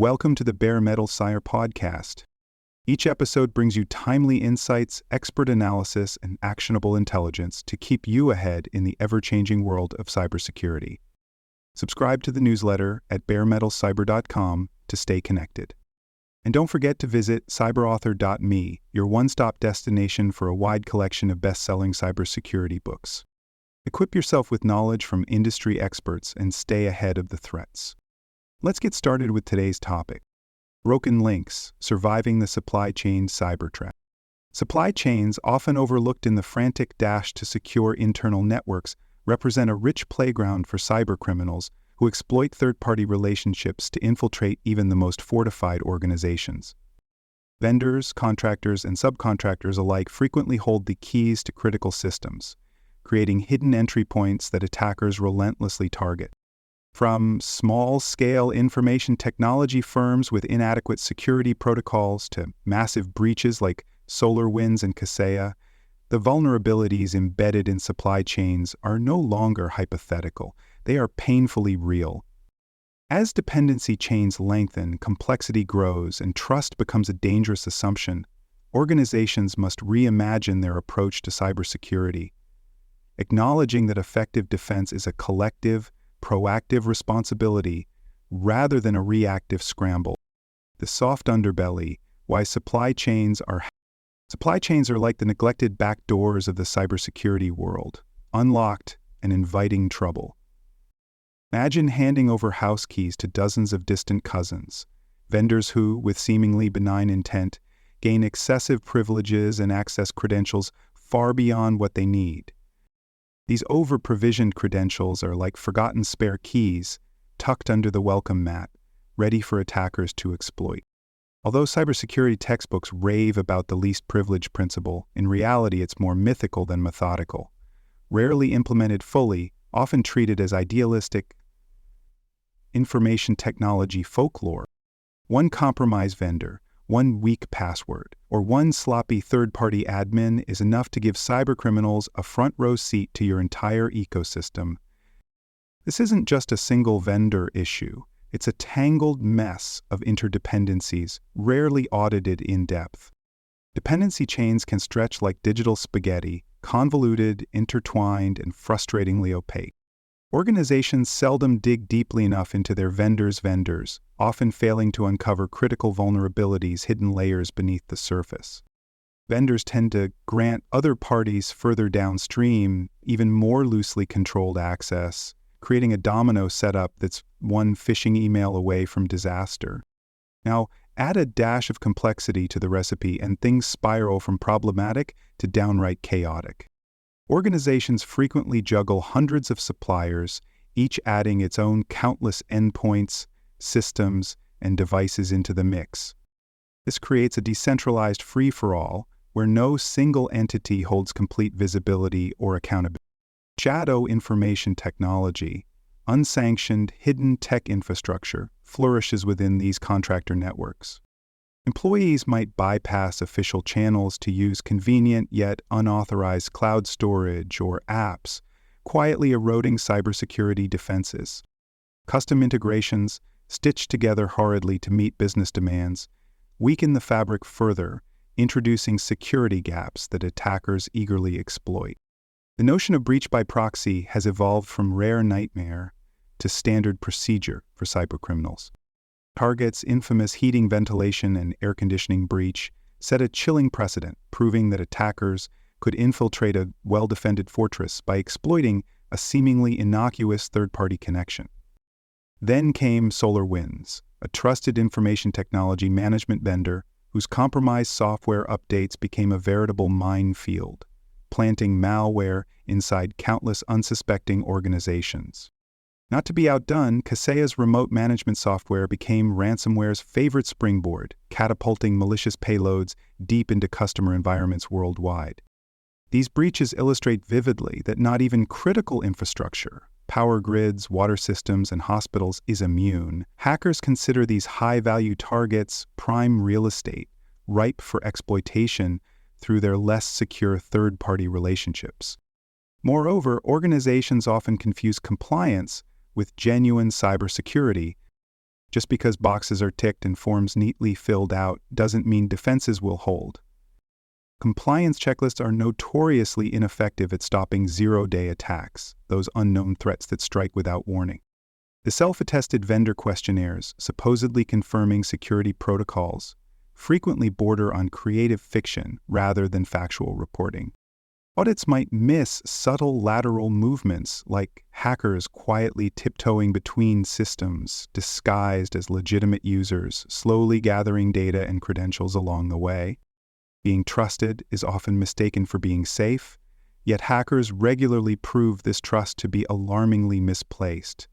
Welcome to the Bare Metal Sire podcast. Each episode brings you timely insights, expert analysis, and actionable intelligence to keep you ahead in the ever-changing world of cybersecurity. Subscribe to the newsletter at baremetalcyber.com to stay connected. And don't forget to visit cyberauthor.me, your one-stop destination for a wide collection of best-selling cybersecurity books. Equip yourself with knowledge from industry experts and stay ahead of the threats. Let's get started with today's topic. Broken links, surviving the supply chain cybertrap. Supply chains, often overlooked in the frantic dash to secure internal networks, represent a rich playground for cybercriminals who exploit third-party relationships to infiltrate even the most fortified organizations. Vendors, contractors, and subcontractors alike frequently hold the keys to critical systems, creating hidden entry points that attackers relentlessly target. From small-scale information technology firms with inadequate security protocols to massive breaches like SolarWinds and Kaseya, the vulnerabilities embedded in supply chains are no longer hypothetical. They are painfully real. As dependency chains lengthen, complexity grows, and trust becomes a dangerous assumption, organizations must reimagine their approach to cybersecurity, acknowledging that effective defense is a collective, proactive responsibility rather than a reactive scramble. The soft underbelly, why supply chains are like the neglected back doors of the cybersecurity world, unlocked and inviting trouble. Imagine handing over house keys to dozens of distant cousins, vendors who, with seemingly benign intent, gain excessive privileges and access credentials far beyond what they need. These over-provisioned credentials are like forgotten spare keys, tucked under the welcome mat, ready for attackers to exploit. Although cybersecurity textbooks rave about the least privilege principle, in reality it's more mythical than methodical. Rarely implemented fully, often treated as idealistic information technology folklore. One compromised vendor, one weak password, or one sloppy third-party admin is enough to give cybercriminals a front-row seat to your entire ecosystem. This isn't just a single vendor issue. It's a tangled mess of interdependencies, rarely audited in depth. Dependency chains can stretch like digital spaghetti, convoluted, intertwined, and frustratingly opaque. Organizations seldom dig deeply enough into their vendors', often failing to uncover critical vulnerabilities hidden layers beneath the surface. Vendors tend to grant other parties further downstream even more loosely controlled access, creating a domino setup that's one phishing email away from disaster. Now, add a dash of complexity to the recipe and things spiral from problematic to downright chaotic. Organizations frequently juggle hundreds of suppliers, each adding its own countless endpoints, systems, and devices into the mix. This creates a decentralized free-for-all where no single entity holds complete visibility or accountability. Shadow information technology, unsanctioned, hidden tech infrastructure, flourishes within these contractor networks. Employees might bypass official channels to use convenient yet unauthorized cloud storage or apps, quietly eroding cybersecurity defenses. Custom integrations, stitched together hurriedly to meet business demands, weaken the fabric further, introducing security gaps that attackers eagerly exploit. The notion of breach by proxy has evolved from rare nightmare to standard procedure for cybercriminals. Target's infamous heating, ventilation, and air conditioning breach set a chilling precedent, proving that attackers could infiltrate a well-defended fortress by exploiting a seemingly innocuous third-party connection. Then came SolarWinds, a trusted information technology management vendor whose compromised software updates became a veritable minefield, planting malware inside countless unsuspecting organizations. Not to be outdone, Kaseya's remote management software became ransomware's favorite springboard, catapulting malicious payloads deep into customer environments worldwide. These breaches illustrate vividly that not even critical infrastructure, power grids, water systems, and hospitals, is immune. Hackers consider these high-value targets prime real estate, ripe for exploitation through their less secure third-party relationships. Moreover, organizations often confuse compliance with genuine cybersecurity, Just because boxes are ticked and forms neatly filled out doesn't mean defenses will hold. Compliance checklists are notoriously ineffective at stopping zero-day attacks, those unknown threats that strike without warning. The self-attested vendor questionnaires, supposedly confirming security protocols, frequently border on creative fiction rather than factual reporting. Audits might miss subtle lateral movements like hackers quietly tiptoeing between systems, disguised as legitimate users, slowly gathering data and credentials along the way. Being trusted is often mistaken for being safe, yet hackers regularly prove this trust to be alarmingly misplaced,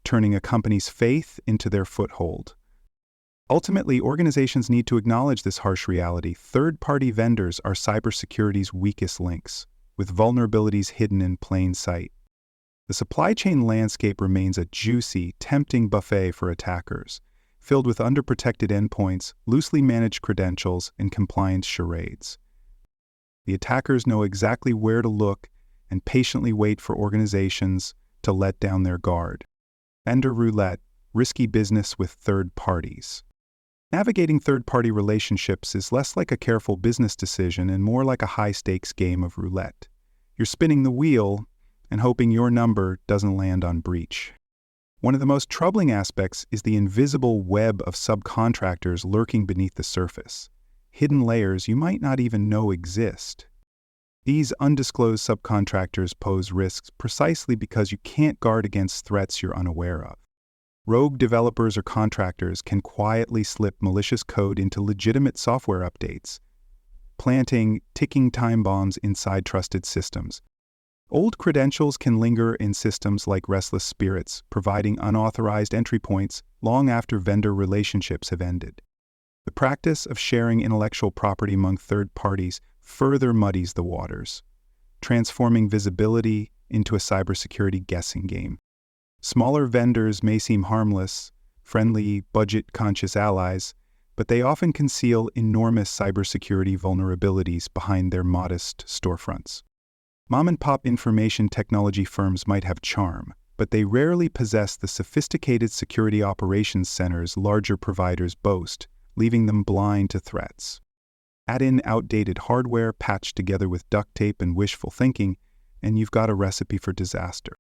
turning a company's faith into their foothold. Ultimately, organizations need to acknowledge this harsh reality. Third-party vendors are cybersecurity's weakest links, with vulnerabilities hidden in plain sight. The supply chain landscape remains a juicy, tempting buffet for attackers, filled with underprotected endpoints, loosely managed credentials, and compliance charades. The attackers know exactly where to look and patiently wait for organizations to let down their guard. Vendor roulette, risky business with third parties. Navigating third-party relationships is less like a careful business decision and more like a high-stakes game of roulette. You're spinning the wheel and hoping your number doesn't land on breach. One of the most troubling aspects is the invisible web of subcontractors lurking beneath the surface, hidden layers you might not even know exist. These undisclosed subcontractors pose risks precisely because you can't guard against threats you're unaware of. Rogue developers or contractors can quietly slip malicious code into legitimate software updates, planting ticking time bombs inside trusted systems. Old credentials can linger in systems like restless spirits, providing unauthorized entry points long after vendor relationships have ended. The practice of sharing intellectual property among third parties further muddies the waters, transforming visibility into a cybersecurity guessing game. Smaller vendors may seem harmless, friendly, budget-conscious allies, but they often conceal enormous cybersecurity vulnerabilities behind their modest storefronts. Mom-and-pop information technology firms might have charm, but they rarely possess the sophisticated security operations centers larger providers boast, leaving them blind to threats. Add in outdated hardware patched together with duct tape and wishful thinking, and you've got a recipe for disaster.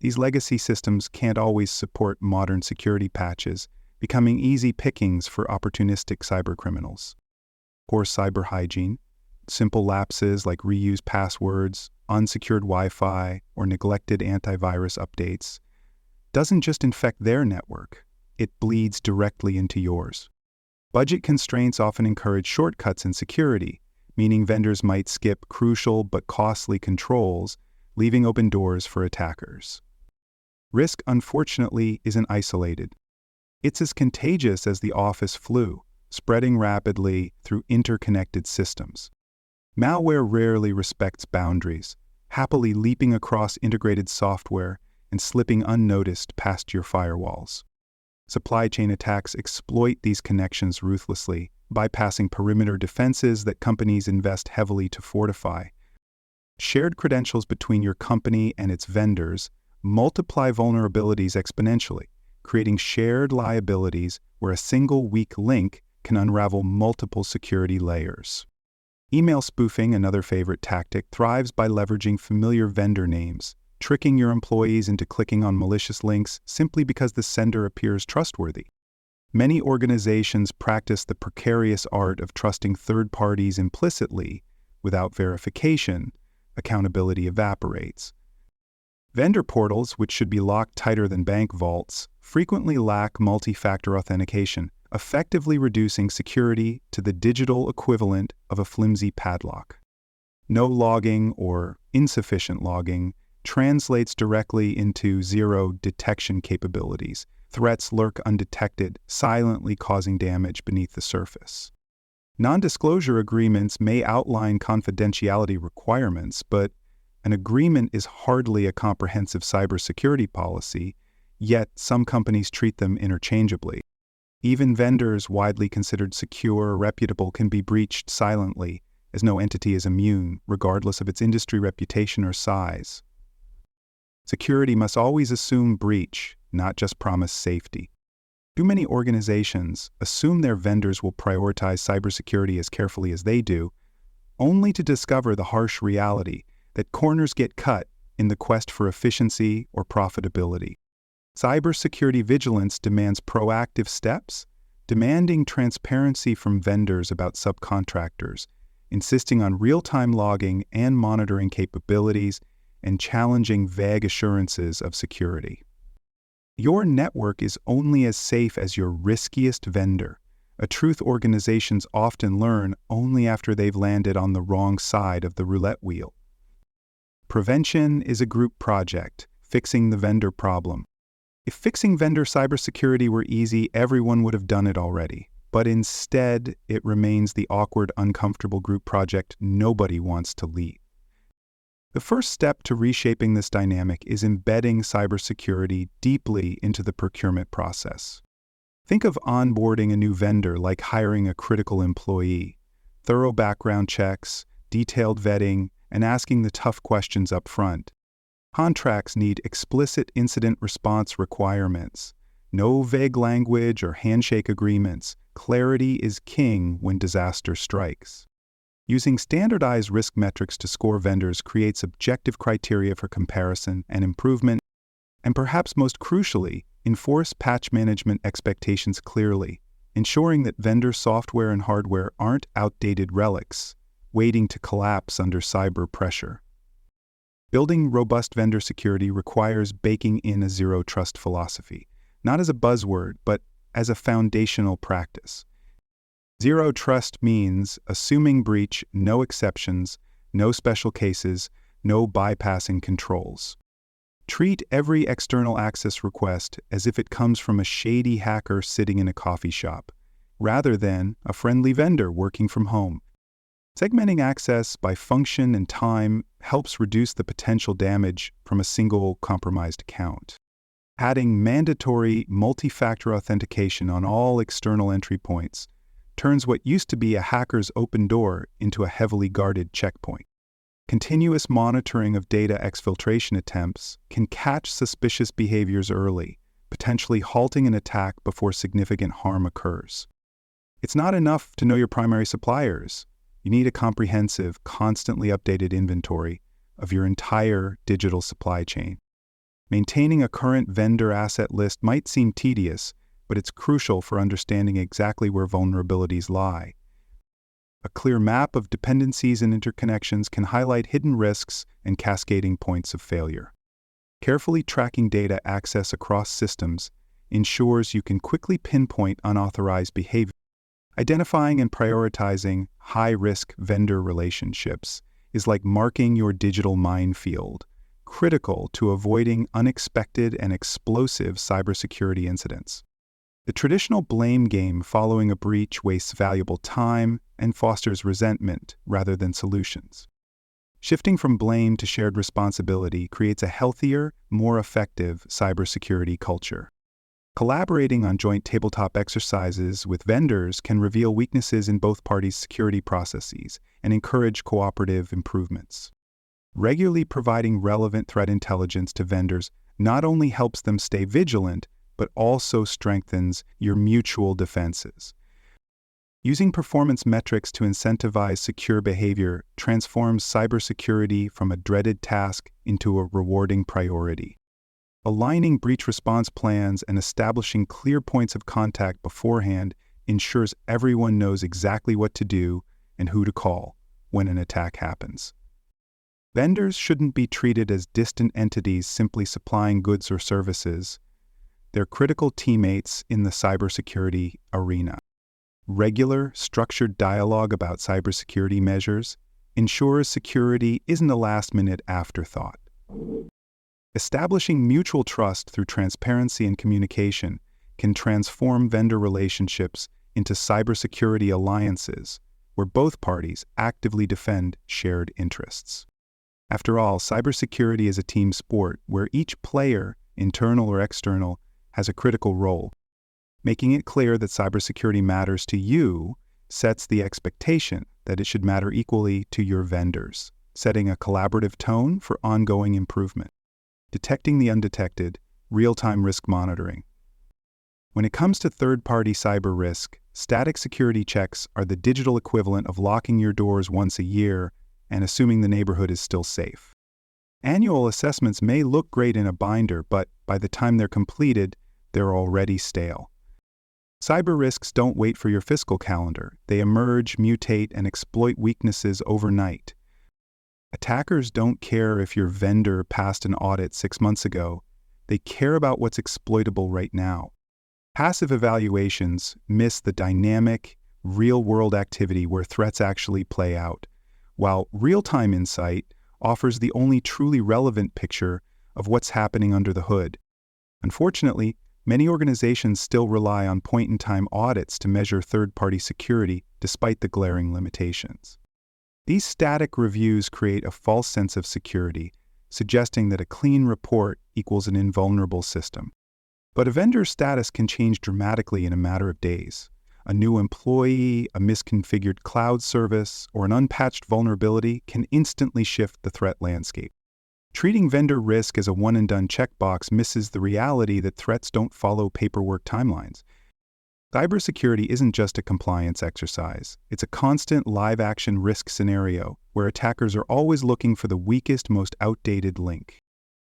These legacy systems can't always support modern security patches, becoming easy pickings for opportunistic cybercriminals. Poor cyber hygiene, simple lapses like reused passwords, unsecured Wi-Fi, or neglected antivirus updates, doesn't just infect their network, it bleeds directly into yours. Budget constraints often encourage shortcuts in security, meaning vendors might skip crucial but costly controls, leaving open doors for attackers. Risk, unfortunately, isn't isolated. It's as contagious as the office flu, spreading rapidly through interconnected systems. Malware rarely respects boundaries, happily leaping across integrated software and slipping unnoticed past your firewalls. Supply chain attacks exploit these connections ruthlessly, bypassing perimeter defenses that companies invest heavily to fortify. Shared credentials between your company and its vendors multiply vulnerabilities exponentially, creating shared liabilities where a single weak link can unravel multiple security layers. Email spoofing, another favorite tactic, thrives by leveraging familiar vendor names, tricking your employees into clicking on malicious links simply because the sender appears trustworthy. Many organizations practice the precarious art of trusting third parties implicitly. Without verification, accountability evaporates. Vendor portals, which should be locked tighter than bank vaults, frequently lack multi-factor authentication, effectively reducing security to the digital equivalent of a flimsy padlock. No logging or insufficient logging translates directly into zero detection capabilities. Threats lurk undetected, silently causing damage beneath the surface. Non-disclosure agreements may outline confidentiality requirements, but an agreement is hardly a comprehensive cybersecurity policy, yet some companies treat them interchangeably. Even vendors widely considered secure or reputable can be breached silently, as no entity is immune, regardless of its industry reputation or size. Security must always assume breach, not just promise safety. Too many organizations assume their vendors will prioritize cybersecurity as carefully as they do, only to discover the harsh reality that corners get cut in the quest for efficiency or profitability. Cybersecurity vigilance demands proactive steps, demanding transparency from vendors about subcontractors, insisting on real-time logging and monitoring capabilities, and challenging vague assurances of security. Your network is only as safe as your riskiest vendor, a truth organizations often learn only after they've landed on the wrong side of the roulette wheel. Prevention is a group project, fixing the vendor problem. If fixing vendor cybersecurity were easy, everyone would have done it already. But instead, it remains the awkward, uncomfortable group project nobody wants to lead. The first step to reshaping this dynamic is embedding cybersecurity deeply into the procurement process. Think of onboarding a new vendor like hiring a critical employee. Thorough background checks, detailed vetting, and asking the tough questions up front. Contracts need explicit incident response requirements. No vague language or handshake agreements. Clarity is king when disaster strikes. Using standardized risk metrics to score vendors creates objective criteria for comparison and improvement, and perhaps most crucially, enforce patch management expectations clearly, ensuring that vendor software and hardware aren't outdated relics, waiting to collapse under cyber pressure. Building robust vendor security requires baking in a zero-trust philosophy, not as a buzzword, but as a foundational practice. Zero trust means assuming breach, no exceptions, no special cases, no bypassing controls. Treat every external access request as if it comes from a shady hacker sitting in a coffee shop, rather than a friendly vendor working from home. Segmenting access by function and time helps reduce the potential damage from a single compromised account. Adding mandatory multi-factor authentication on all external entry points turns what used to be a hacker's open door into a heavily guarded checkpoint. Continuous monitoring of data exfiltration attempts can catch suspicious behaviors early, potentially halting an attack before significant harm occurs. It's not enough to know your primary suppliers. You need a comprehensive, constantly updated inventory of your entire digital supply chain. Maintaining a current vendor asset list might seem tedious, but it's crucial for understanding exactly where vulnerabilities lie. A clear map of dependencies and interconnections can highlight hidden risks and cascading points of failure. Carefully tracking data access across systems ensures you can quickly pinpoint unauthorized behavior. Identifying and prioritizing high-risk vendor relationships is like marking your digital minefield, critical to avoiding unexpected and explosive cybersecurity incidents. The traditional blame game following a breach wastes valuable time and fosters resentment rather than solutions. Shifting from blame to shared responsibility creates a healthier, more effective cybersecurity culture. Collaborating on joint tabletop exercises with vendors can reveal weaknesses in both parties' security processes and encourage cooperative improvements. Regularly providing relevant threat intelligence to vendors not only helps them stay vigilant, but also strengthens your mutual defenses. Using performance metrics to incentivize secure behavior transforms cybersecurity from a dreaded task into a rewarding priority. Aligning breach response plans and establishing clear points of contact beforehand ensures everyone knows exactly what to do and who to call when an attack happens. Vendors shouldn't be treated as distant entities simply supplying goods or services. They're critical teammates in the cybersecurity arena. Regular, structured dialogue about cybersecurity measures ensures security isn't a last-minute afterthought. Establishing mutual trust through transparency and communication can transform vendor relationships into cybersecurity alliances where both parties actively defend shared interests. After all, cybersecurity is a team sport where each player, internal or external, has a critical role. Making it clear that cybersecurity matters to you sets the expectation that it should matter equally to your vendors, setting a collaborative tone for ongoing improvement. Detecting the undetected, real-time risk monitoring. When it comes to third-party cyber risk, static security checks are the digital equivalent of locking your doors once a year and assuming the neighborhood is still safe. Annual assessments may look great in a binder, but by the time they're completed, they're already stale. Cyber risks don't wait for your fiscal calendar. They emerge, mutate, and exploit weaknesses overnight. Attackers don't care if your vendor passed an audit 6 months ago. They care about what's exploitable right now. Passive evaluations miss the dynamic, real-world activity where threats actually play out, while real-time insight offers the only truly relevant picture of what's happening under the hood. Unfortunately, many organizations still rely on point-in-time audits to measure third-party security despite the glaring limitations. These static reviews create a false sense of security, suggesting that a clean report equals an invulnerable system. But a vendor's status can change dramatically in a matter of days. A new employee, a misconfigured cloud service, or an unpatched vulnerability can instantly shift the threat landscape. Treating vendor risk as a one-and-done checkbox misses the reality that threats don't follow paperwork timelines. Cybersecurity isn't just a compliance exercise. It's a constant live-action risk scenario where attackers are always looking for the weakest, most outdated link.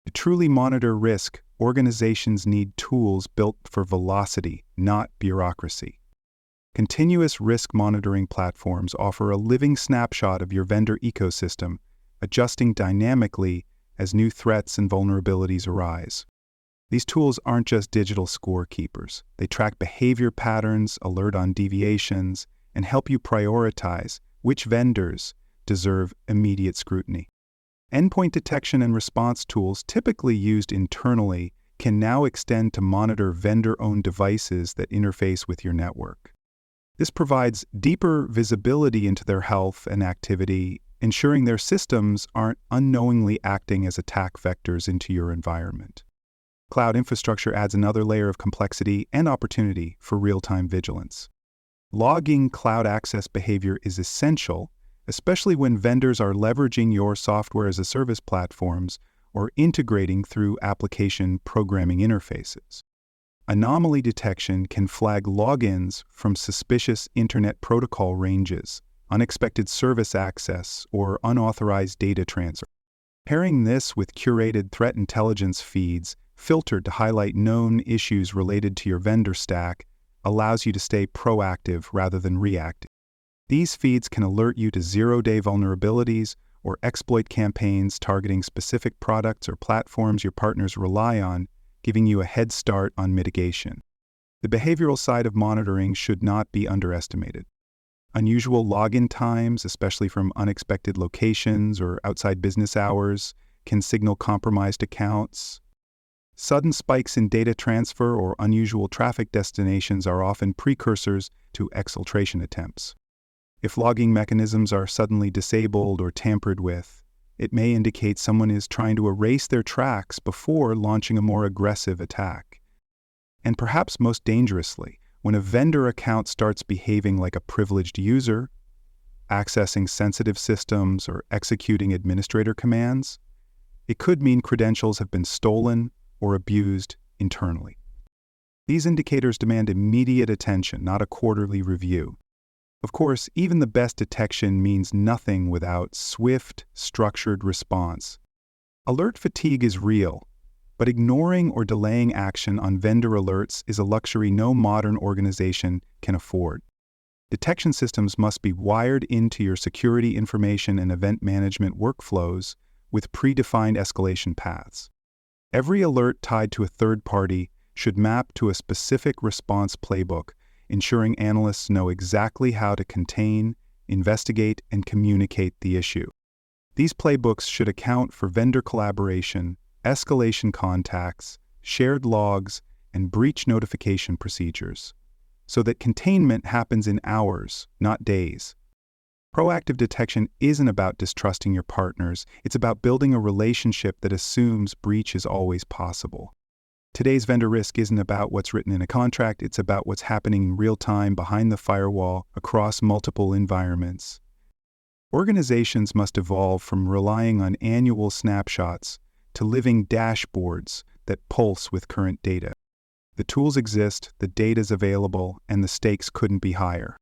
To truly monitor risk, organizations need tools built for velocity, not bureaucracy. Continuous risk monitoring platforms offer a living snapshot of your vendor ecosystem, adjusting dynamically as new threats and vulnerabilities arise. These tools aren't just digital scorekeepers. They track behavior patterns, alert on deviations, and help you prioritize which vendors deserve immediate scrutiny. Endpoint detection and response tools typically used internally can now extend to monitor vendor-owned devices that interface with your network. This provides deeper visibility into their health and activity, ensuring their systems aren't unknowingly acting as attack vectors into your environment. Cloud infrastructure adds another layer of complexity and opportunity for real-time vigilance. Logging cloud access behavior is essential, especially when vendors are leveraging your software-as-a-service platforms or integrating through application programming interfaces. Anomaly detection can flag logins from suspicious Internet Protocol ranges, unexpected service access, or unauthorized data transfer. Pairing this with curated threat intelligence feeds filtered to highlight known issues related to your vendor stack allows you to stay proactive rather than reactive. These feeds can alert you to zero-day vulnerabilities or exploit campaigns targeting specific products or platforms your partners rely on, giving you a head start on mitigation. The behavioral side of monitoring should not be underestimated. Unusual login times, especially from unexpected locations or outside business hours, can signal compromised accounts. Sudden spikes in data transfer or unusual traffic destinations are often precursors to exfiltration attempts. If logging mechanisms are suddenly disabled or tampered with, it may indicate someone is trying to erase their tracks before launching a more aggressive attack. And perhaps most dangerously, when a vendor account starts behaving like a privileged user, accessing sensitive systems or executing administrator commands, it could mean credentials have been stolen or abused internally. These indicators demand immediate attention, not a quarterly review. Of course, even the best detection means nothing without swift, structured response. Alert fatigue is real, but ignoring or delaying action on vendor alerts is a luxury no modern organization can afford. Detection systems must be wired into your security information and event management workflows with predefined escalation paths. Every alert tied to a third party should map to a specific response playbook, ensuring analysts know exactly how to contain, investigate, and communicate the issue. These playbooks should account for vendor collaboration, escalation contacts, shared logs, and breach notification procedures, so that containment happens in hours, not days. Proactive detection isn't about distrusting your partners, it's about building a relationship that assumes breach is always possible. Today's vendor risk isn't about what's written in a contract, it's about what's happening in real time behind the firewall across multiple environments. Organizations must evolve from relying on annual snapshots to living dashboards that pulse with current data. The tools exist, the data's available, and the stakes couldn't be higher.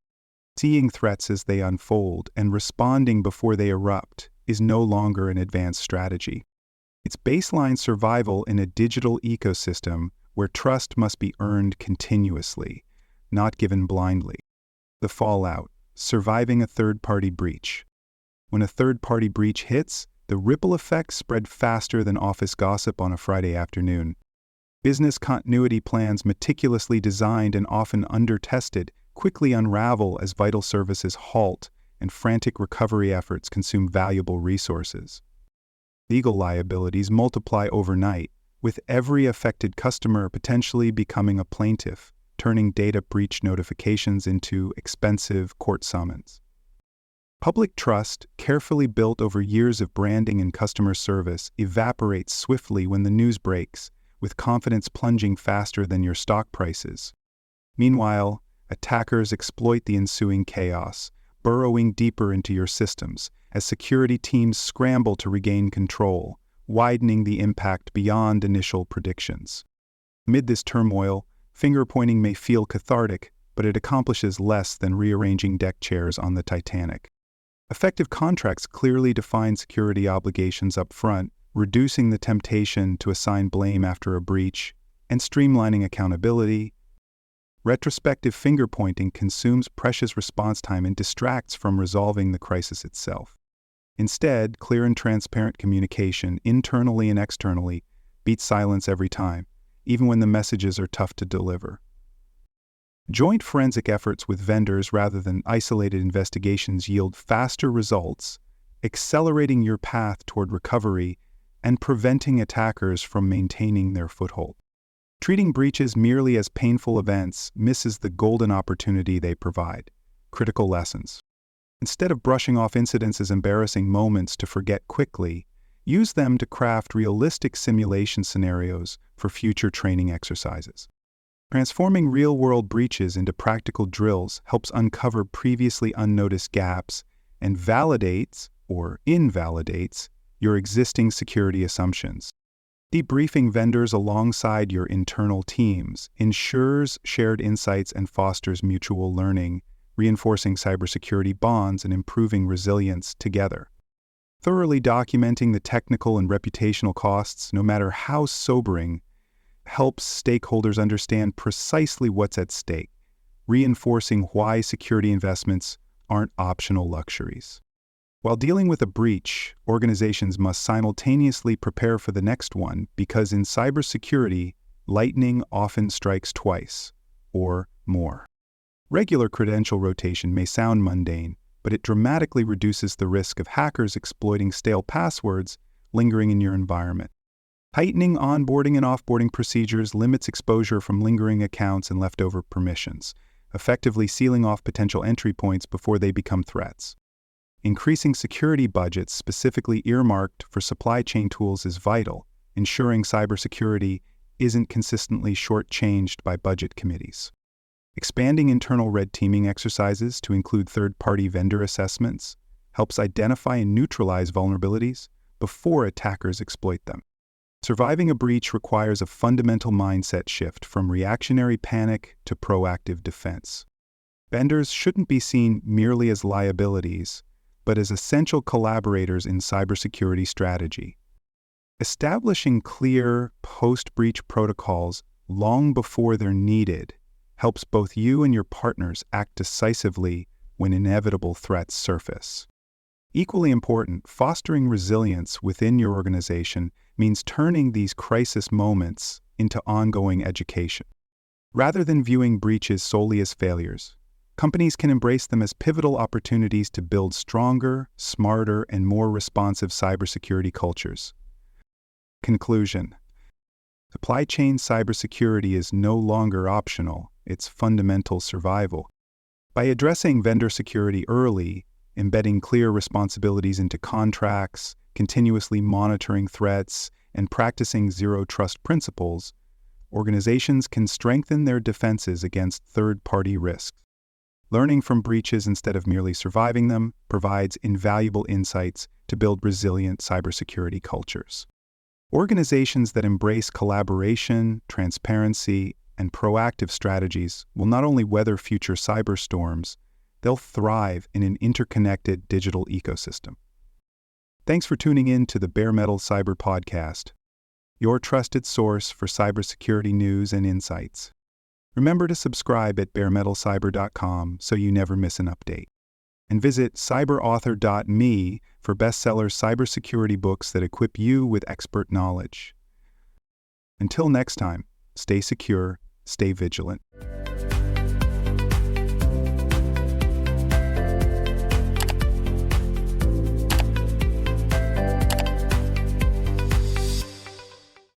Seeing threats as they unfold and responding before they erupt is no longer an advanced strategy. It's baseline survival in a digital ecosystem where trust must be earned continuously, not given blindly. The fallout: surviving a third-party breach. When a third-party breach hits, the ripple effects spread faster than office gossip on a Friday afternoon. Business continuity plans meticulously designed and often under-tested quickly unravel as vital services halt and frantic recovery efforts consume valuable resources. Legal liabilities multiply overnight, with every affected customer potentially becoming a plaintiff, turning data breach notifications into expensive court summons. Public trust, carefully built over years of branding and customer service, evaporates swiftly when the news breaks, with confidence plunging faster than your stock prices. Meanwhile, attackers exploit the ensuing chaos, burrowing deeper into your systems as security teams scramble to regain control, widening the impact beyond initial predictions. Amid this turmoil, finger-pointing may feel cathartic, but it accomplishes less than rearranging deck chairs on the Titanic. Effective contracts clearly define security obligations up front, reducing the temptation to assign blame after a breach, and streamlining accountability. Retrospective finger-pointing consumes precious response time and distracts from resolving the crisis itself. Instead, clear and transparent communication, internally and externally, beats silence every time, even when the messages are tough to deliver. Joint forensic efforts with vendors rather than isolated investigations yield faster results, accelerating your path toward recovery and preventing attackers from maintaining their foothold. Treating breaches merely as painful events misses the golden opportunity they provide: critical lessons. Instead of brushing off incidents as embarrassing moments to forget quickly, use them to craft realistic simulation scenarios for future training exercises. Transforming real-world breaches into practical drills helps uncover previously unnoticed gaps and validates or invalidates your existing security assumptions. Debriefing vendors alongside your internal teams ensures shared insights and fosters mutual learning, reinforcing cybersecurity bonds and improving resilience together. Thoroughly documenting the technical and reputational costs, no matter how sobering, helps stakeholders understand precisely what's at stake, reinforcing why security investments aren't optional luxuries. While dealing with a breach, organizations must simultaneously prepare for the next one because in cybersecurity, lightning often strikes twice, or more. Regular credential rotation may sound mundane, but it dramatically reduces the risk of hackers exploiting stale passwords lingering in your environment. Tightening onboarding and offboarding procedures limits exposure from lingering accounts and leftover permissions, effectively sealing off potential entry points before they become threats. Increasing security budgets specifically earmarked for supply chain tools is vital, ensuring cybersecurity isn't consistently shortchanged by budget committees. Expanding internal red teaming exercises to include third-party vendor assessments helps identify and neutralize vulnerabilities before attackers exploit them. Surviving a breach requires a fundamental mindset shift from reactionary panic to proactive defense. Vendors shouldn't be seen merely as liabilities, but as essential collaborators in cybersecurity strategy. Establishing clear post-breach protocols long before they're needed helps both you and your partners act decisively when inevitable threats surface. Equally important, fostering resilience within your organization means turning these crisis moments into ongoing education. Rather than viewing breaches solely as failures, companies can embrace them as pivotal opportunities to build stronger, smarter, and more responsive cybersecurity cultures. Conclusion: supply chain cybersecurity is no longer optional, it's fundamental survival. By addressing vendor security early, embedding clear responsibilities into contracts, continuously monitoring threats, and practicing zero-trust principles, organizations can strengthen their defenses against third-party risks. Learning from breaches instead of merely surviving them provides invaluable insights to build resilient cybersecurity cultures. Organizations that embrace collaboration, transparency, and proactive strategies will not only weather future cyberstorms, they'll thrive in an interconnected digital ecosystem. Thanks for tuning in to the Bare Metal Cyber Podcast, your trusted source for cybersecurity news and insights. Remember to subscribe at baremetalcyber.com so you never miss an update. And visit cyberauthor.me for bestseller cybersecurity books that equip you with expert knowledge. Until next time, stay secure, stay vigilant.